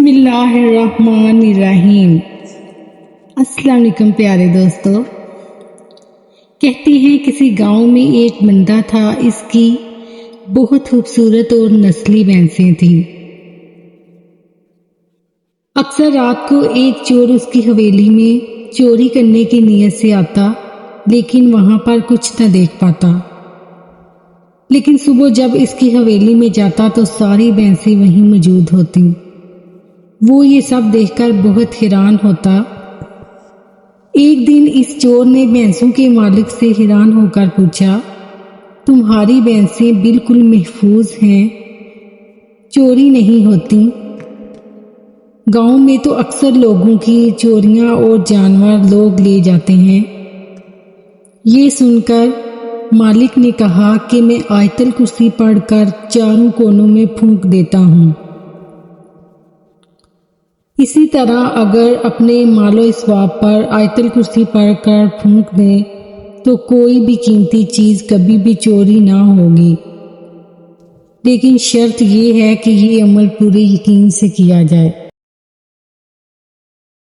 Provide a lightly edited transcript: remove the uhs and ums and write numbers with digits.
بسم اللہ الرحمن الرحیم۔ السلام علیکم پیارے دوستو۔ کہتے ہیں کسی گاؤں میں ایک بندہ تھا، اس کی بہت خوبصورت اور نسلی بھینسیں تھیں۔ اکثر رات کو ایک چور اس کی حویلی میں چوری کرنے کی نیت سے آتا، لیکن وہاں پر کچھ نہ دیکھ پاتا۔ لیکن صبح جب اس کی حویلی میں جاتا تو ساری بھینسیں وہیں موجود ہوتیں۔ وہ یہ سب دیکھ کر بہت حیران ہوتا۔ ایک دن اس چور نے بھینسوں کے مالک سے حیران ہو کر پوچھا، تمہاری بھینسیں بالکل محفوظ ہیں، چوری نہیں ہوتی؟ گاؤں میں تو اکثر لوگوں کی چوریاں اور جانور لوگ لے جاتے ہیں۔ یہ سن کر مالک نے کہا کہ میں آیت الکرسی پڑھ کر چاروں کونوں میں پھونک دیتا ہوں۔ اسی طرح اگر اپنے مال و اسباب پر آیت الکرسی پڑھ کر پھونک دیں تو کوئی بھی قیمتی چیز کبھی بھی چوری نہ ہوگی، لیکن شرط یہ ہے کہ یہ عمل پورے یقین سے کیا جائے۔